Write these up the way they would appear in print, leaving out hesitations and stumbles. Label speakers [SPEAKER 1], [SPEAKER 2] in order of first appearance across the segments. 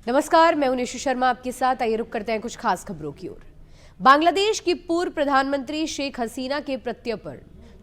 [SPEAKER 1] नमस्कार, मैं हूं निशु शर्मा आपके साथ। आइए रुक करते हैं कुछ खास खबरों की ओर। बांग्लादेश की पूर्व प्रधानमंत्री शेख हसीना के प्रत्यर्पण,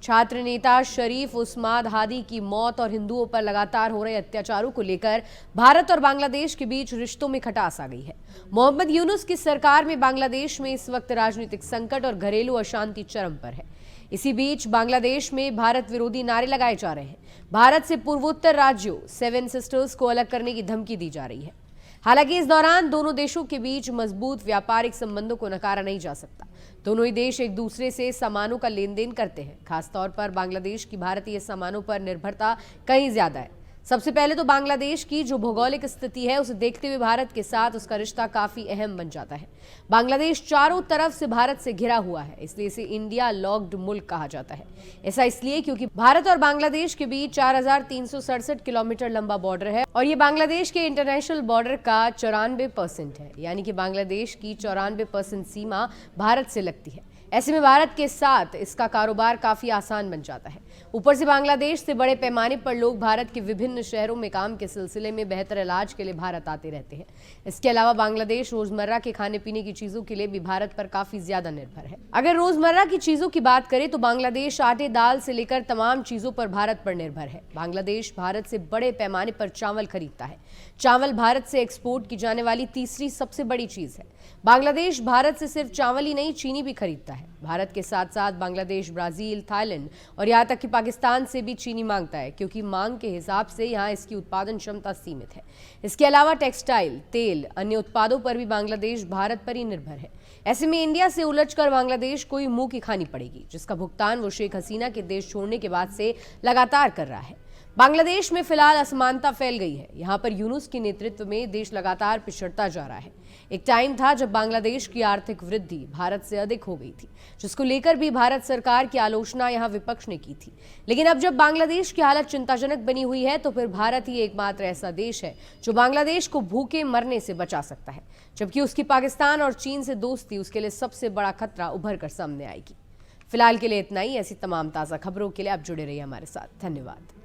[SPEAKER 1] छात्र नेता शरीफ उस्माद हादी की मौत और हिंदुओं पर लगातार हो रहे अत्याचारों को लेकर भारत और बांग्लादेश के बीच रिश्तों में खटास आ गई है। मोहम्मद यूनुस की सरकार में बांग्लादेश में इस वक्त राजनीतिक संकट और घरेलू अशांति चरम पर है। इसी बीच बांग्लादेश में भारत विरोधी नारे लगाए जा रहे हैं। भारत से पूर्वोत्तर राज्यों सेवन सिस्टर्स को अलग करने की धमकी दी जा रही है। हालांकि इस दौरान दोनों देशों के बीच मजबूत व्यापारिक संबंधों को नकारा नहीं जा सकता। दोनों ही देश एक दूसरे से सामानों का लेन देन करते हैं। खासतौर पर बांग्लादेश की भारतीय सामानों पर निर्भरता कहीं ज्यादा है। सबसे पहले तो बांग्लादेश की जो भौगोलिक स्थिति है उसे देखते हुए भारत के साथ उसका रिश्ता काफी अहम बन जाता है। बांग्लादेश चारों तरफ से भारत से घिरा हुआ है, इसलिए इसे इंडिया लॉक्ड मुल्क कहा जाता है। ऐसा इसलिए क्योंकि भारत और बांग्लादेश के बीच 4,367 किलोमीटर लंबा बॉर्डर है और ये बांग्लादेश के इंटरनेशनल बॉर्डर का 94% है, यानी कि बांग्लादेश की 94% सीमा भारत से लगती है। ऐसे में भारत के साथ इसका कारोबार काफी आसान बन जाता है। ऊपर से बांग्लादेश से बड़े पैमाने पर लोग भारत के विभिन्न शहरों में काम के सिलसिले में बेहतर इलाज के लिए भारत आते रहते हैं। इसके अलावा बांग्लादेश रोजमर्रा के खाने पीने की चीजों के लिए भी भारत पर काफी ज्यादा निर्भर है। अगर रोजमर्रा की चीजों की बात करें तो बांग्लादेश आटे दाल से लेकर तमाम चीजों पर भारत पर निर्भर है। बांग्लादेश भारत से बड़े पैमाने पर चावल खरीदता है। चावल भारत से एक्सपोर्ट की जाने वाली तीसरी सबसे बड़ी चीज है। बांग्लादेश भारत से सिर्फ चावल ही नहीं, चीनी भी खरीदता है। भारत के साथ साथ बांग्लादेश ब्राजील, थाईलैंड और यहाँ तक कि पाकिस्तान से भी चीनी मांगता है, क्योंकि मांग के हिसाब से यहाँ इसकी उत्पादन क्षमता सीमित है। इसके अलावा टेक्सटाइल, तेल, अन्य उत्पादों पर भी बांग्लादेश भारत पर ही निर्भर है। ऐसे में इंडिया से उलझकर बांग्लादेश को ही मुंह की खानी पड़ेगी, जिसका भुगतान वो शेख हसीना के देश छोड़ने के बाद से लगातार कर रहा है। बांग्लादेश में फिलहाल असमानता फैल गई है। यहाँ पर यूनुस के नेतृत्व में देश लगातार पिछड़ता जा रहा है। एक टाइम था जब बांग्लादेश की आर्थिक वृद्धि भारत से अधिक हो गई थी, जिसको लेकर भी भारत सरकार की आलोचना यहाँ विपक्ष ने की थी। लेकिन अब जब बांग्लादेश की हालत चिंताजनक बनी हुई है तो फिर भारत ही एकमात्र ऐसा देश है जो बांग्लादेश को भूखे मरने से बचा सकता है, जबकि उसकी पाकिस्तान और चीन से दोस्ती उसके लिए सबसे बड़ा खतरा उभर कर सामने आएगी। फिलहाल के लिए इतना ही। ऐसी तमाम ताज़ा खबरों के लिए आप जुड़े रहिए हमारे साथ। धन्यवाद।